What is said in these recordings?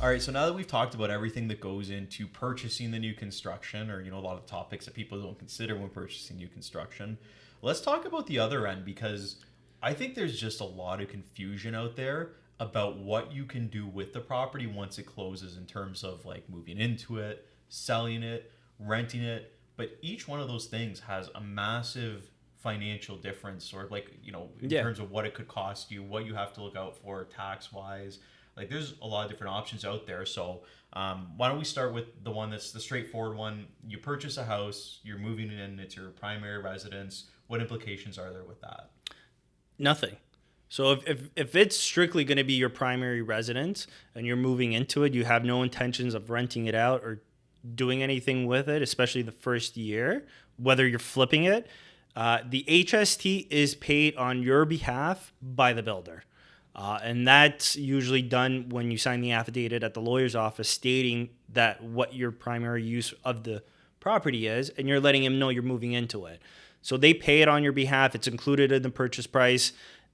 All right, so now that we've talked about everything that goes into purchasing the new construction, or a lot of topics that people don't consider when purchasing new construction, let's talk about the other end, because I think there's just a lot of confusion out there about what you can do with the property once it closes in terms of like moving into it, selling it, renting it. But each one of those things has a massive financial difference, or like, in terms of what it could cost you, what you have to look out for tax wise. Like there's a lot of different options out there. So why don't we start with the one that's the straightforward one. You purchase a house, you're moving in, it's your primary residence. What implications are there with that? Nothing. So if it's strictly going to be your primary residence and you're moving into it, you have no intentions of renting it out or doing anything with it, especially the first year, whether you're flipping it, the HST is paid on your behalf by the builder. And that's usually done when you sign the affidavit at the lawyer's office stating that what your primary use of the property is, and you're letting him know you're moving into it. So they pay it on your behalf. It's included in the purchase price.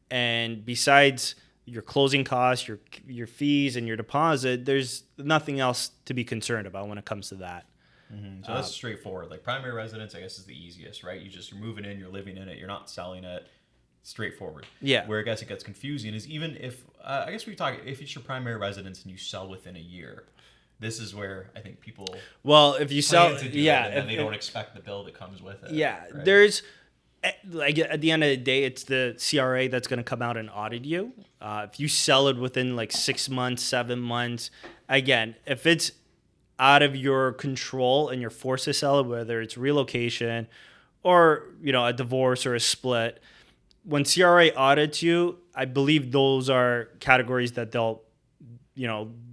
And besides your closing costs, your fees, and your deposit, there's nothing else to be concerned about when it comes to that. Mm-hmm. So that's straightforward. Like primary residence, I guess, is the easiest, right? You're moving in, you're living in it, you're not selling it. Straightforward. Yeah. Where I guess it gets confusing is even if if it's your primary residence and you sell within a year, this is where I think people if you sell, and they don't expect the bill that comes with it. Yeah, right? There's like at the end of the day, it's the CRA that's going to come out and audit you. If you sell it within like 6 months, 7 months, again, if it's out of your control and you're forced to sell it, whether it's relocation or a divorce or a split. When CRA audits you, I believe those are categories that they'll,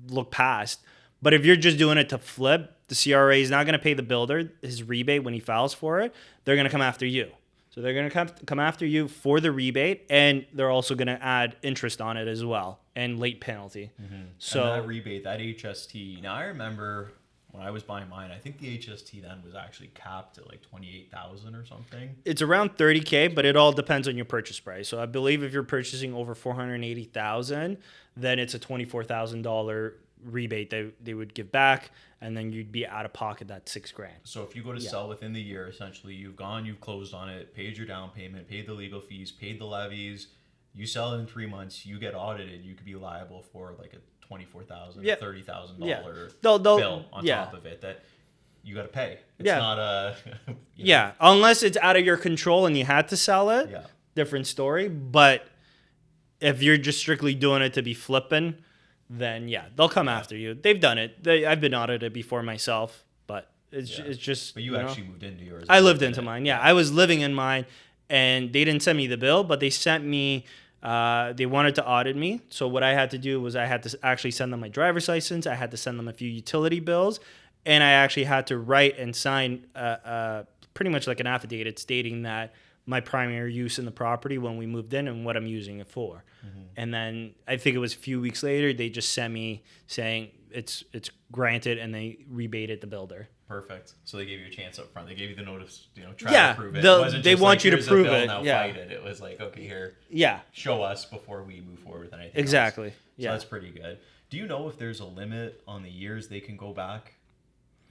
look past. But if you're just doing it to flip, the CRA is not going to pay the builder his rebate when he files for it. They're going to come after you. So they're going to come after you for the rebate, and they're also going to add interest on it as well and late penalty. Mm-hmm. So and that rebate, that HST. Now I remember when I was buying mine, I think the HST then was actually capped at like $28,000 or something. It's around $30,000, but it all depends on your purchase price. So I believe if you're purchasing over $480,000, then it's a $24,000 rebate they would give back, and then you'd be out of pocket that $6,000. So if you go to sell within the year, essentially you've closed on it, paid your down payment, paid the legal fees, paid the levies. You sell it in 3 months, you get audited, you could be liable for like a $24,000, $30,000 bill on top of it that you got to pay. It's not a unless it's out of your control and you had to sell it. Yeah, different story. But if you're just strictly doing it to be flipping, then they'll come after you. They've done it. I've been audited before myself, but it's just. But you actually moved into yours. I lived into mine. Yeah, I was living in mine, and they didn't send me the bill, but they sent me. They wanted to audit me. So what I had to do was I had to actually send them my driver's license. I had to send them a few utility bills. And I actually had to write and sign pretty much like an affidavit stating that my primary use in the property when we moved in and what I'm using it for. Mm-hmm. And then I think it was a few weeks later, they just sent me saying it's granted, and they rebated the builder. Perfect. So they gave you a chance up front. They gave you the notice, try to prove it. It wasn't they just want like, you to here's prove a bill, it. Now fight it. It was like, okay, here. Yeah. Show us before we move forward with anything. Exactly. Else. So that's pretty good. Do you know if there's a limit on the years they can go back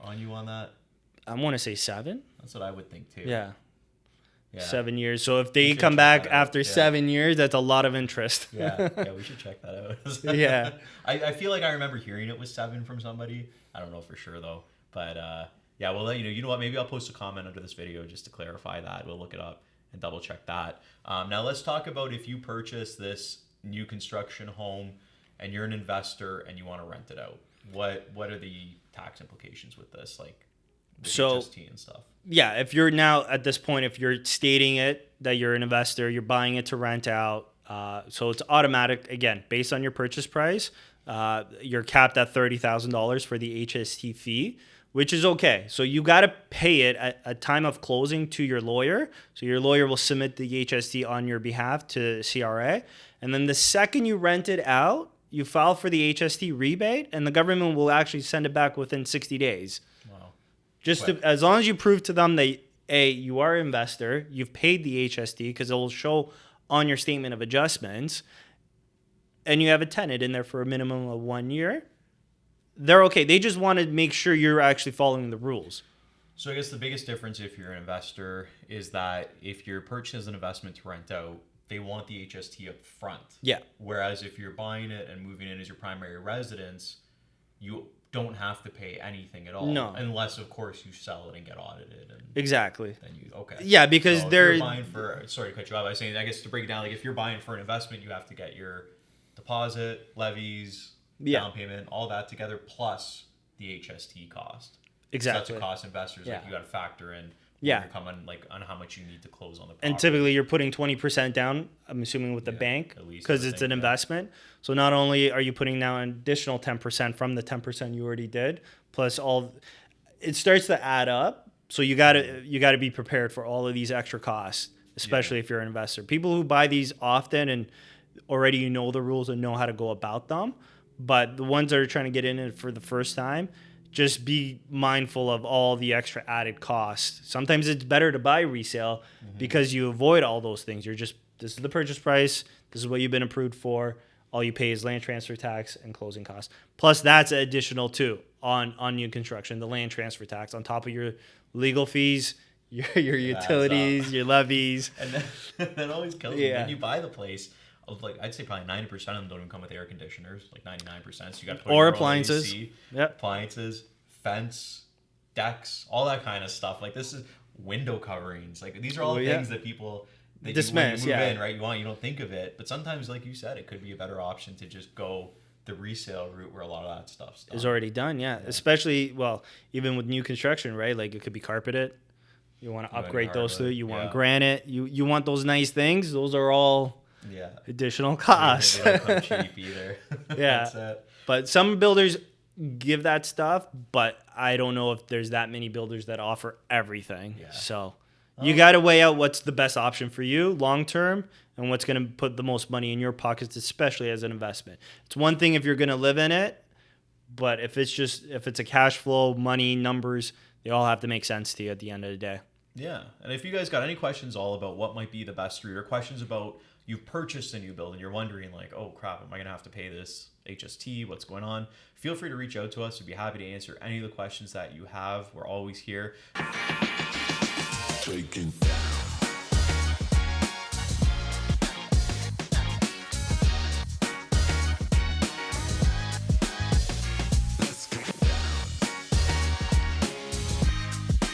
on you on that? I want to say 7. That's what I would think too. Yeah. 7 years. So if they come back after 7 years, that's a lot of interest. Yeah, we should check that out. Yeah. I feel like I remember hearing it was 7 from somebody. I don't know for sure though. But we'll let you know. You know what? Maybe I'll post a comment under this video just to clarify that. We'll look it up and double check that. Now let's talk about if you purchase this new construction home and you're an investor and you want to rent it out. What are the tax implications with this? Like HST and stuff. Yeah, if you're now at this point, if you're stating it that you're an investor, you're buying it to rent out. So it's automatic, again, based on your purchase price. You're capped at $30,000 for the HST fee, which is okay. So you got to pay it at time of closing to your lawyer. So your lawyer will submit the HST on your behalf to CRA. And then the second you rent it out, you file for the HST rebate, and the government will actually send it back within 60 days. Wow. As long as you prove to them that, A, you are an investor, you've paid the HST, because it will show on your statement of adjustments, and you have a tenant in there for a minimum of 1 year, they're okay. They just want to make sure you're actually following the rules. So I guess the biggest difference if you're an investor is that if you're purchasing as an investment to rent out, they want the HST up front. Yeah. Whereas if you're buying it and moving in as your primary residence, you don't have to pay anything at all. No. Unless, of course, you sell it and get audited. And Exactly. then you, okay. Yeah, because so if they're you're buying for, sorry to cut you off, I was saying, I guess to break it down, like if you're buying for an investment, you have to get your deposit, levies, down payment, all that together, plus the HST cost. Exactly. So that's a cost investors like you got to factor in. Yeah. Come on, like on how much you need to close on the property. And typically you're putting 20% down, I'm assuming with the bank, because it's an investment. So not only are you putting down an additional 10% from the 10% you already did, plus it starts to add up. So you gotta be prepared for all of these extra costs, especially if you're an investor. People who buy these often and already you know the rules and know how to go about them, but the ones that are trying to get in it for the first time, just be mindful of all the extra added costs. Sometimes it's better to buy resale because you avoid all those things. This is the purchase price. This is what you've been approved for. All you pay is land transfer tax and closing costs. Plus, that's additional too on new construction, the land transfer tax on top of your legal fees, your utilities, your levies. And then that always kills me. Then you buy the place. Like I'd say probably 90% of them don't even come with air conditioners, like 99%. So you got to put or in appliances, appliances, fence, decks, all that kind of stuff. Like this is window coverings. Like these are all things that people that dismiss. You move in, right? You don't think of it, but sometimes, like you said, it could be a better option to just go the resale route where a lot of that stuff is already done. Yeah, especially even with new construction, right? Like it could be carpeted. You want to upgrade those two. You want granite. You want those nice things. Those are all. Additional costs. They don't come cheap either. That's it. But some builders give that stuff, but I don't know if there's that many builders that offer everything. So you got to weigh out what's the best option for you long term and what's going to put the most money in your pockets, especially as an investment. It's one thing if you're going to live in it, but if it's a cash flow, money, numbers, they all have to make sense to you at the end of the day. Yeah. And if you guys got any questions all about what might be the best route or questions about you've purchased a new building, you're wondering like, oh crap, am I going to have to pay this HST? What's going on? Feel free to reach out to us. We'd be happy to answer any of the questions that you have. We're always here.